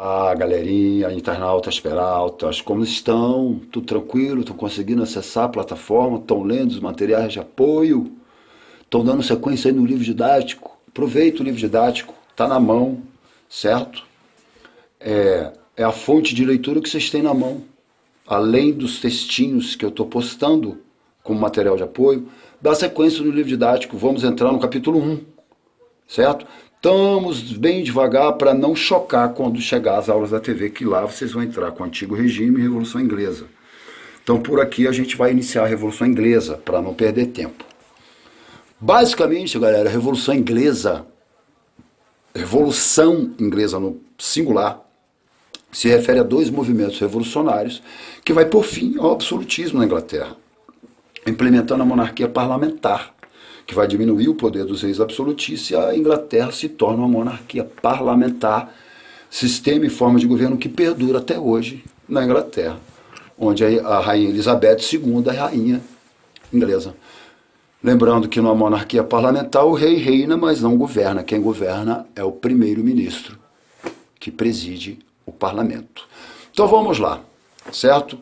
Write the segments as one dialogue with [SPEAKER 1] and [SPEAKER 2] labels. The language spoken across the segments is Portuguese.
[SPEAKER 1] Ah, galerinha, internautas, peraltas, como estão? Tudo tranquilo? Estão conseguindo acessar a plataforma? Estão lendo os materiais de apoio? Estão dando sequência aí no livro didático? Aproveita o livro didático, está na mão, certo? É a fonte de leitura que vocês têm na mão. Além dos textinhos que eu estou postando como material de apoio, dá sequência no livro didático. Vamos entrar no capítulo 1, certo? Estamos bem devagar para não chocar quando chegar as aulas da TV, que lá vocês vão entrar com o Antigo Regime e Revolução Inglesa. Então por aqui a gente vai iniciar a Revolução Inglesa, para não perder tempo. Basicamente, galera, a Revolução Inglesa no singular, se refere a dois movimentos revolucionários que vai por fim ao absolutismo na Inglaterra, implementando a monarquia parlamentar, que vai diminuir o poder dos reis absolutistas, e a Inglaterra se torna uma monarquia parlamentar, sistema e forma de governo que perdura até hoje na Inglaterra, onde a rainha Elizabeth II é rainha inglesa. Lembrando que numa monarquia parlamentar o rei reina, mas não governa. Quem governa é o primeiro-ministro, que preside o parlamento. Então vamos lá, certo?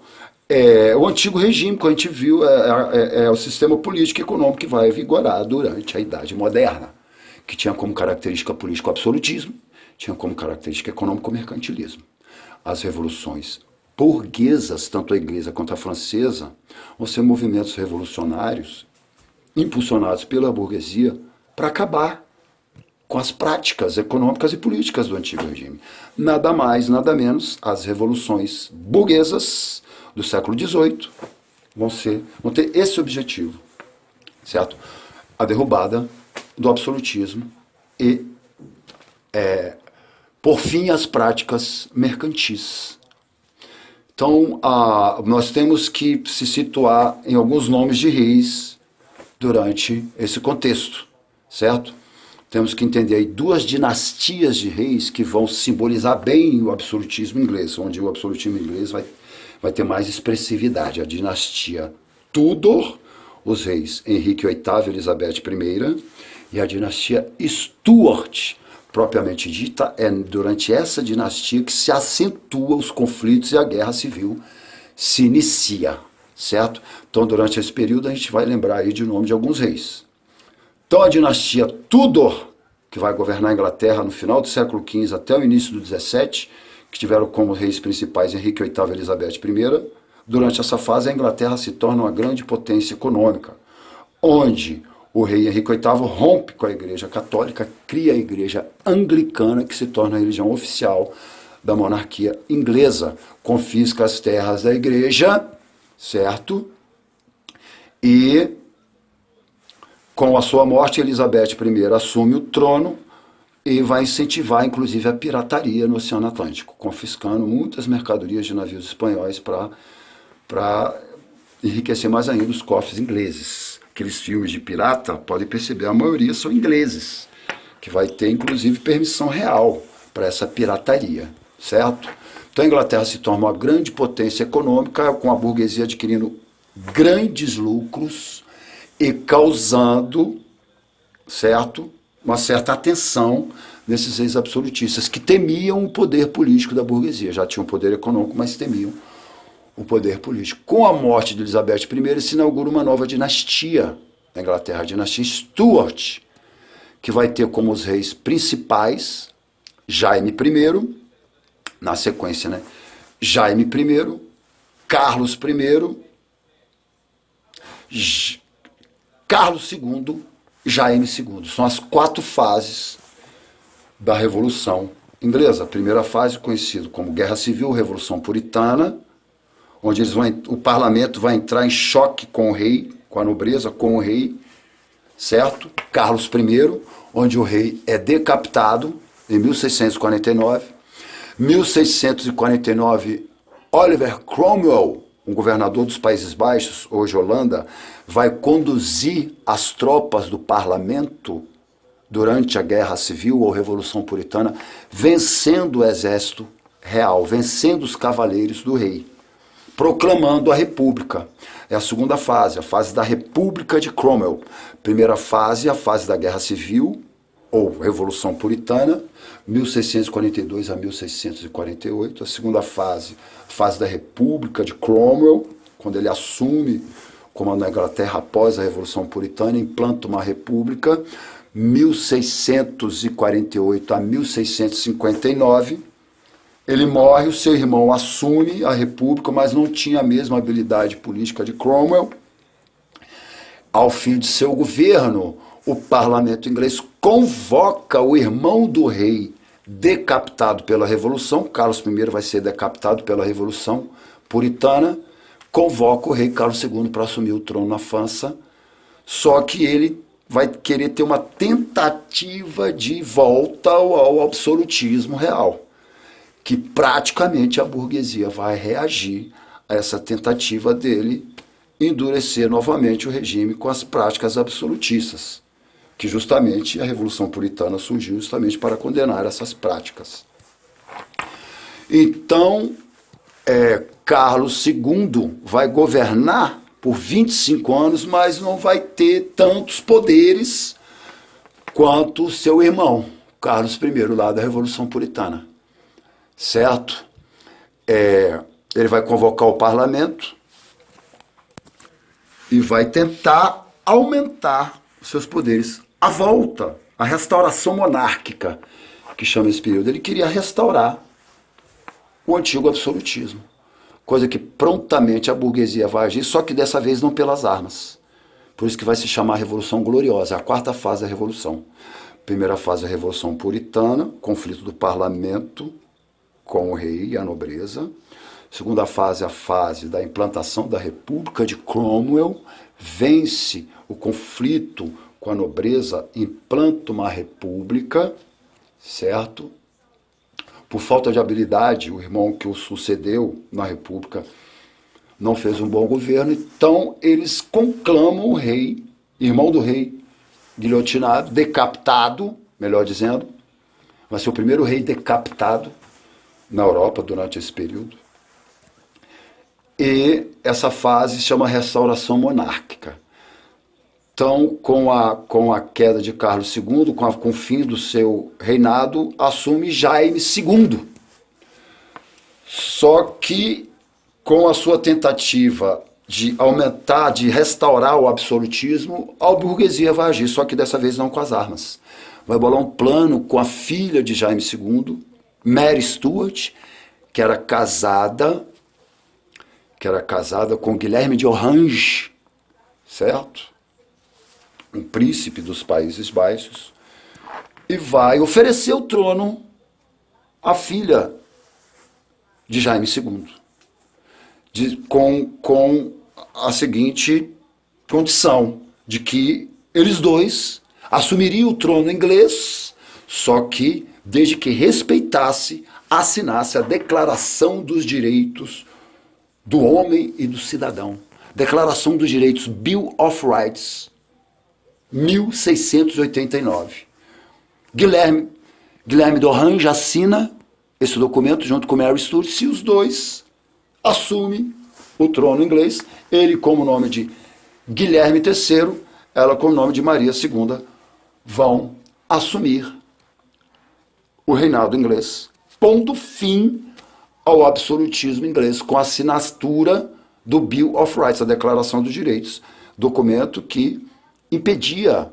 [SPEAKER 1] O antigo regime, que a gente viu, é o sistema político e econômico que vai vigorar durante a Idade Moderna, que tinha como característica política o absolutismo, tinha como característica econômica o mercantilismo. As revoluções burguesas, tanto a inglesa quanto a francesa, vão ser movimentos revolucionários impulsionados pela burguesia para acabar com as práticas econômicas e políticas do antigo regime. Nada mais, nada menos, as revoluções burguesas do século XVIII vão ter esse objetivo, certo? A derrubada do absolutismo e, por fim, as práticas mercantis. Então, nós temos que se situar em alguns nomes de reis durante esse contexto, certo? Temos que entender aí duas dinastias de reis que vão simbolizar bem o absolutismo inglês, onde o absolutismo inglês vai ter mais expressividade. A dinastia Tudor, os reis Henrique VIII e Elizabeth I, e a dinastia Stuart, propriamente dita, é durante essa dinastia que se acentua os conflitos e a guerra civil se inicia, certo? Então, durante esse período, a gente vai lembrar aí de nome de alguns reis. Então, a dinastia Tudor, que vai governar a Inglaterra no final do século XV até o início do XVII, que tiveram como reis principais Henrique VIII e Elizabeth I, durante essa fase a Inglaterra se torna uma grande potência econômica, onde o rei Henrique VIII rompe com a Igreja Católica, cria a Igreja Anglicana, que se torna a religião oficial da monarquia inglesa, confisca as terras da Igreja, certo? E com a sua morte, Elizabeth I assume o trono e vai incentivar, inclusive, a pirataria no Oceano Atlântico, confiscando muitas mercadorias de navios espanhóis para enriquecer mais ainda os cofres ingleses. Aqueles filmes de pirata, podem perceber, a maioria são ingleses, que vai ter, inclusive, permissão real para essa pirataria, certo? Então a Inglaterra se torna uma grande potência econômica, com a burguesia adquirindo grandes lucros e causando, certo, uma certa atenção nesses reis absolutistas, que temiam o poder político da burguesia. Já tinham poder econômico, mas temiam o poder político. Com a morte de Elizabeth I, se inaugura uma nova dinastia na Inglaterra, a dinastia Stuart, que vai ter como os reis principais Jaime I, na sequência, né? Jaime I, Carlos I, Carlos II, Jaime II. São as 4 fases da Revolução Inglesa. A primeira fase, conhecida como Guerra Civil, Revolução Puritana, onde o parlamento vai entrar em choque com o rei, com a nobreza, com o rei, certo? Carlos I, onde o rei é decapitado em 1649. 1649, Oliver Cromwell, um governador dos Países Baixos, hoje Holanda, vai conduzir as tropas do parlamento durante a Guerra Civil ou Revolução Puritana, vencendo o exército real, vencendo os cavaleiros do rei, proclamando a República. É a segunda fase, a fase da República de Cromwell. Primeira fase, a fase da Guerra Civil ou Revolução Puritana, 1642 a 1648. A segunda fase da República de Cromwell, quando ele assume o comando da Inglaterra após a Revolução Puritana, implanta uma república, 1648 a 1659. Ele morre, o seu irmão assume a república, mas não tinha a mesma habilidade política de Cromwell. Ao fim de seu governo, o parlamento inglês convoca o irmão do rei decapitado pela Revolução. Carlos I vai ser decapitado pela Revolução Puritana. Convoca o rei Carlos II para assumir o trono na França. Só que ele vai querer ter uma tentativa de volta ao absolutismo real, que praticamente a burguesia vai reagir a essa tentativa dele endurecer novamente o regime com as práticas absolutistas, que justamente a Revolução Puritana surgiu justamente para condenar essas práticas. Então, Carlos II vai governar por 25 anos, mas não vai ter tantos poderes quanto seu irmão, Carlos I, lá da Revolução Puritana. Certo? Ele vai convocar o parlamento e vai tentar aumentar os seus poderes. A volta, a restauração monárquica, que chama esse período. Ele queria restaurar o antigo absolutismo, coisa que prontamente a burguesia vai agir, só que dessa vez não pelas armas. Por isso que vai se chamar Revolução Gloriosa, a quarta fase da Revolução. Primeira fase da Revolução Puritana, conflito do parlamento com o rei e a nobreza. Segunda fase, a fase da implantação da República de Cromwell, vence o conflito com a nobreza, implanta uma república, certo? Por falta de habilidade, o irmão que o sucedeu na república não fez um bom governo, então eles conclamam o rei, irmão do rei, guilhotinado, decapitado, melhor dizendo, vai ser o primeiro rei decapitado na Europa durante esse período. E essa fase se chama restauração monárquica. Então, com a queda de Carlos II, com o fim do seu reinado, assume Jaime II. Só que, com a sua tentativa de aumentar, de restaurar o absolutismo, a burguesia vai agir, só que dessa vez não com as armas. Vai bolar um plano com a filha de Jaime II, Mary Stuart, que era casada com Guilherme de Orange, certo? Um príncipe dos Países Baixos, e vai oferecer o trono à filha de Jaime II, com a seguinte condição, de que eles dois assumiriam o trono inglês, só que desde que respeitasse, assinasse a Declaração dos Direitos do Homem e do Cidadão. Declaração dos Direitos, Bill of Rights, 1689. Guilherme de Orange assina esse documento junto com Mary Stuart, e os dois assumem o trono inglês, ele com o nome de Guilherme III, ela com o nome de Maria II, vão assumir o reinado inglês, pondo fim ao absolutismo inglês, com a assinatura do Bill of Rights, a Declaração dos Direitos, documento que impedia,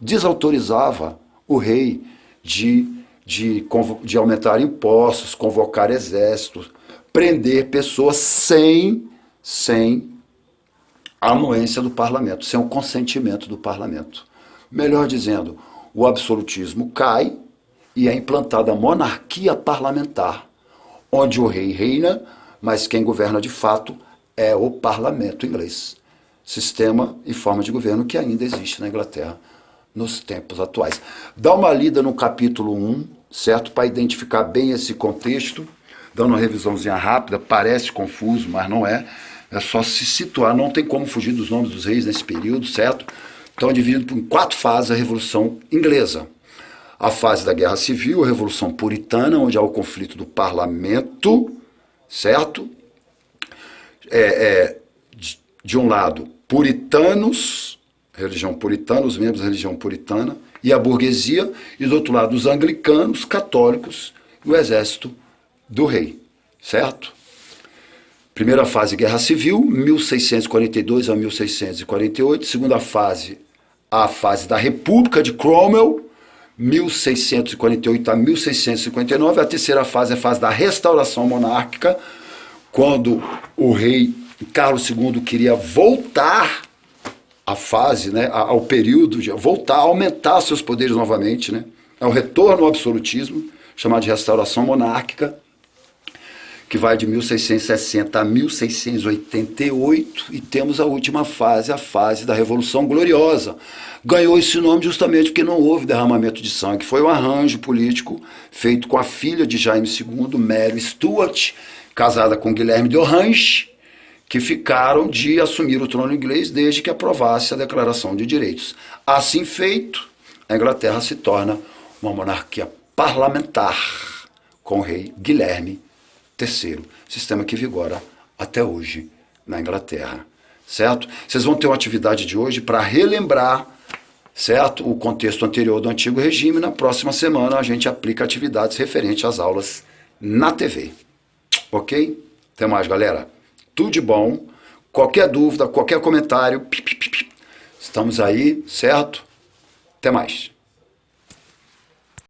[SPEAKER 1] desautorizava o rei de aumentar impostos, convocar exércitos, prender pessoas sem a anuência do parlamento, sem o consentimento do parlamento. Melhor dizendo, o absolutismo cai e é implantada a monarquia parlamentar, onde o rei reina, mas quem governa de fato é o parlamento inglês. Sistema e forma de governo que ainda existe na Inglaterra nos tempos atuais. Dá uma lida no capítulo 1, certo? Para identificar bem esse contexto, dando uma revisãozinha rápida, parece confuso, mas não é. É só se situar, não tem como fugir dos nomes dos reis nesse período, certo? Então é dividido em 4 fases a Revolução Inglesa. A fase da Guerra Civil, a Revolução Puritana, onde há o conflito do parlamento, certo? De um lado, puritanos, religião puritana, os membros da religião puritana, e a burguesia, e do outro lado os anglicanos, católicos e o exército do rei, certo? Primeira fase, Guerra Civil, 1642 a 1648. Segunda fase, a fase da República de Cromwell, 1648 a 1659. A terceira fase é a fase da restauração monárquica, quando o rei Carlos II queria voltar à fase, né, ao período, de voltar a aumentar seus poderes novamente, né? É o retorno ao absolutismo, chamado de restauração monárquica, que vai de 1660 a 1688, e temos a última fase, a fase da Revolução Gloriosa. Ganhou esse nome justamente porque não houve derramamento de sangue. Foi um arranjo político feito com a filha de Jaime II, Mary Stuart, casada com Guilherme de Orange, que ficaram de assumir o trono inglês desde que aprovasse a Declaração de Direitos. Assim feito, a Inglaterra se torna uma monarquia parlamentar, com o rei Guilherme III, sistema que vigora até hoje na Inglaterra, certo? Vocês vão ter uma atividade de hoje para relembrar, certo, o contexto anterior do antigo regime. Na próxima semana a gente aplica atividades referentes às aulas na TV, ok? Até mais, galera. Tudo de bom. Qualquer dúvida, qualquer comentário, estamos aí, certo? Até mais.